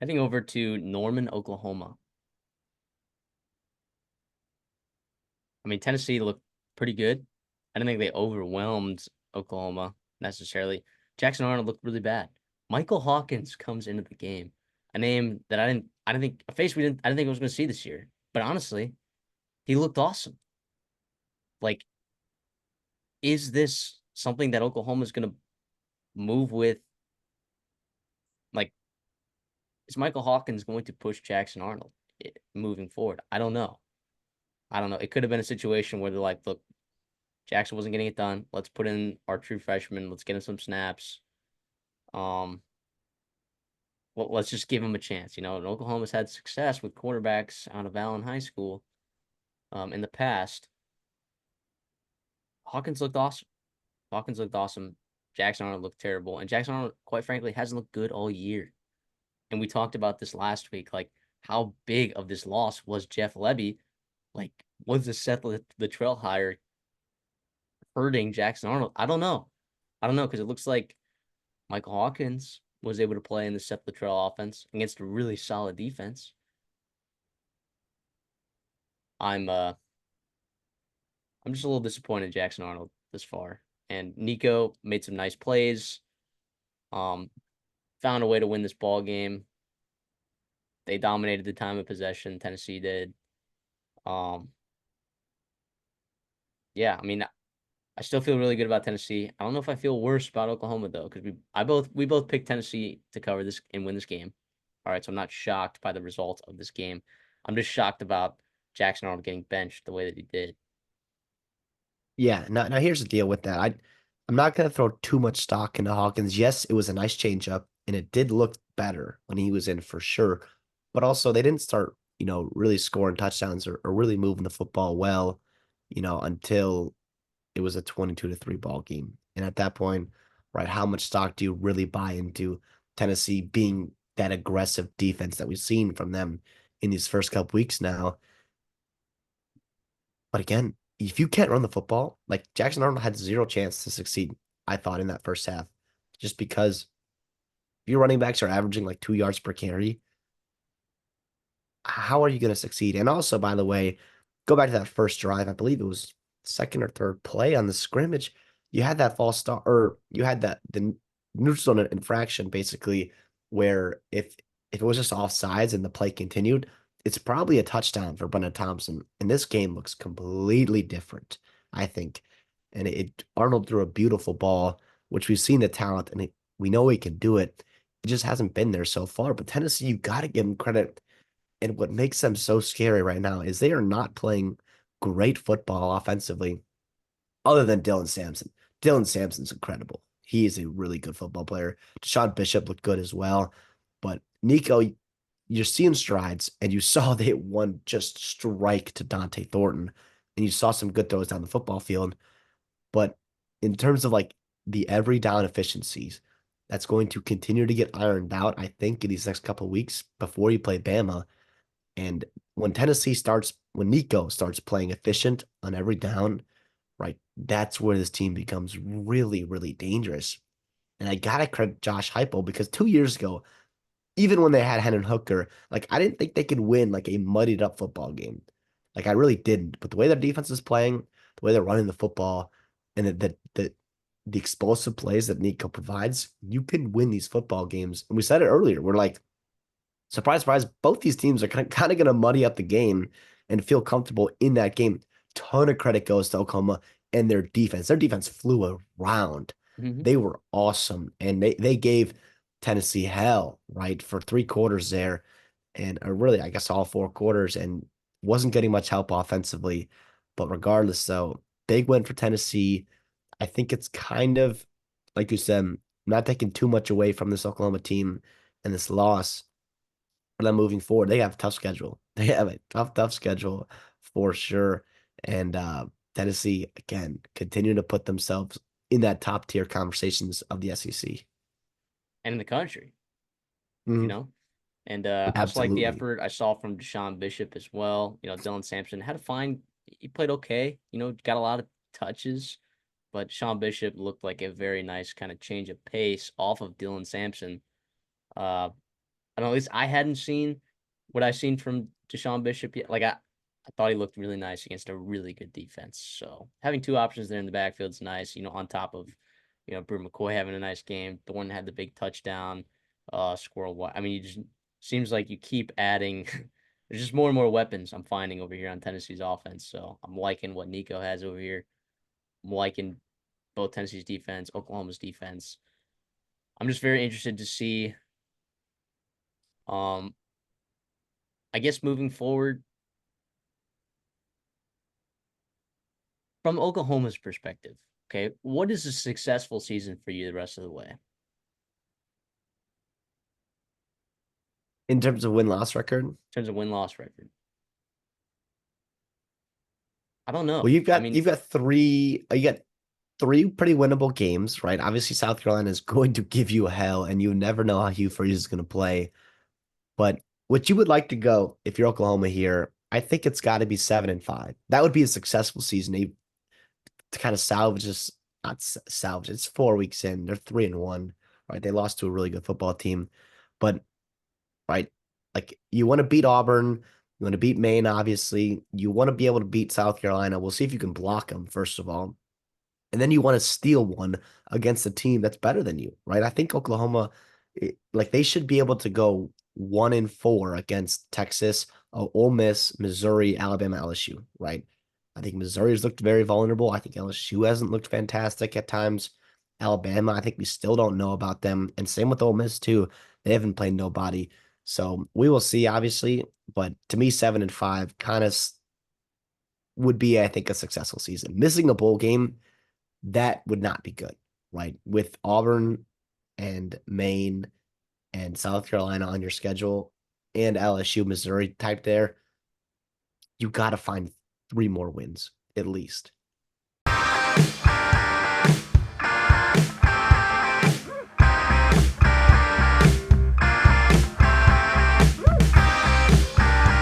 Heading over to Norman, Oklahoma. I mean, Tennessee looked pretty good. I didn't think they overwhelmed Oklahoma necessarily. Jackson Arnold looked really bad. Michael Hawkins comes into the game, a name that I didn't think a face I didn't think I was going to see this year. But honestly, he looked awesome. Like, is this something that Oklahoma is going to move with? Like, is Michael Hawkins going to push Jackson Arnold moving forward? I don't know. I don't know. It could have been a situation where they're like, look, Jackson wasn't getting it done. Let's put in our true freshman. Let's get him some snaps. Um, well, let's just give him a chance. And Oklahoma's had success with quarterbacks out of Allen High School in the past. Hawkins looked awesome. Hawkins looked awesome. Jackson Arnold looked terrible. And Jackson Arnold, quite frankly, hasn't looked good all year. And we talked about this last week, like how big of this loss was Jeff Lebby. Like, was the Seth the trail hire hurting Jackson Arnold? I don't know. I don't know because it looks like Michael Hawkins was able to play in the Seth Littrell offense against a really solid defense. I'm uh I'm just a little disappointed in Jackson Arnold this far. And Nico made some nice plays. Um, Found a way to win this ball game. They dominated the time of possession. Tennessee did. Um, yeah, I mean, I still feel really good about Tennessee. I don't know if I feel worse about Oklahoma though, because we both picked Tennessee to cover this and win this game. All right, so I'm not shocked by the result of this game. I'm just shocked about Jackson Arnold getting benched the way that he did. Yeah, now here's the deal with that. I'm not gonna throw too much stock into Hawkins. Yes, it was a nice changeup, and it did look better when he was in for sure. But also they didn't start, really scoring touchdowns or really moving the football well, until it was a 22-3 ball game. And at that point, right, how much stock do you really buy into Tennessee being that aggressive defense that we've seen from them in these first couple weeks now? But again, if you can't run the football, like Jackson Arnold had zero chance to succeed, I thought, in that first half, just because your running backs are averaging like 2 yards per carry. How are you going to succeed? And also, by the way, go back to that first drive. I believe it was second or third play on the scrimmage. You had that false start, or you had the neutral zone infraction, basically, where if it was just offsides and the play continued, it's probably a touchdown for Brennan Thompson. And this game looks completely different, I think. And Arnold threw a beautiful ball, which we've seen the talent, and we know he can do it. It just hasn't been there so far. But Tennessee, you got to give him credit, and what makes them so scary right now is they are not playing great football offensively, other than Dylan Sampson. Dylan Sampson's incredible. He is a really good football player. Deshaun Bishop looked good as well. But Nico, you're seeing strides, and you saw they one just strike to Dante Thornton, and you saw some good throws down the football field. But in terms of like the every down efficiencies, that's going to continue to get ironed out, I think, in these next couple of weeks before you play Bama. And when Nico starts playing efficient on every down, right, that's where this team becomes really, really dangerous. And I gotta credit Josh Heupel because 2 years ago, even when they had Hendon Hooker, like I didn't think they could win like a muddied up football game. Like I really didn't. But the way their defense is playing, the way they're running the football, and the explosive plays that Nico provides, you can win these football games. And we said it earlier. We're like, surprise, surprise, both these teams are kind of going to muddy up the game and feel comfortable in that game. Ton of credit goes to Oklahoma and their defense. Their defense flew around. Mm-hmm. They were awesome, and they gave Tennessee hell, right, for 3 quarters there, and really, I guess all 4 quarters, and wasn't getting much help offensively. But regardless, though, big win for Tennessee. I think it's kind of like you said, not taking too much away from this Oklahoma team and this loss for them moving forward. They have a tough schedule. They have a tough, tough schedule for sure. And Tennessee, again, continue to put themselves in that top tier conversations of the SEC. And in the country, you Mhm. know? And I just like the Absolutely. effort I saw from Deshaun Bishop as well. Dylan Sampson had a fine, he played okay, got a lot of touches, but Deshaun Bishop looked like a very nice kind of change of pace off of Dylan Sampson. Uh, I don't know, at least I hadn't seen what I've seen from Deshaun Bishop yet. Like I thought he looked really nice against a really good defense. So having two options there in the backfield is nice. On top of Brew McCoy having a nice game, the one that had the big touchdown, Squirrel. I mean, you just seems like you keep adding. There's just more and more weapons I'm finding over here on Tennessee's offense. So I'm liking what Nico has over here. I'm liking both Tennessee's defense, Oklahoma's defense. I'm just very interested to see. Um, I guess moving forward from Oklahoma's perspective, okay, what is a successful season for you the rest of the way in In terms of win-loss record. terms of win loss record? I don't know. Well, I mean, you got three pretty winnable games, right? Obviously, South Carolina is going to give you a hell, and you never know how Hugh Freeze is going to play. But what you would like to go if you're Oklahoma here, I think it's got to be 7-5. That would be a successful season to kind of salvage this. Not salvage. It's 4 weeks in. They're 3-1, right? They lost to a really good football team, but right, like you want to beat Auburn, you want to beat Maine. Obviously, you want to be able to beat South Carolina. We'll see if you can block them first of all. And then you want to steal one against a team that's better than you, right? I think Oklahoma, like they should be able to go 1-4 against Texas, Ole Miss, Missouri, Alabama, LSU, right? I think Missouri has looked very vulnerable. I think LSU hasn't looked fantastic at times. Alabama, I think we still don't know about them. And same with Ole Miss too. They haven't played nobody. So we will see, obviously. But to me, 7-5 kind of would be, I think, a successful season. Missing a bowl game, that would not be good, right? With Auburn and Maine and South Carolina on your schedule and LSU, Missouri type there, you got to find three more wins at least.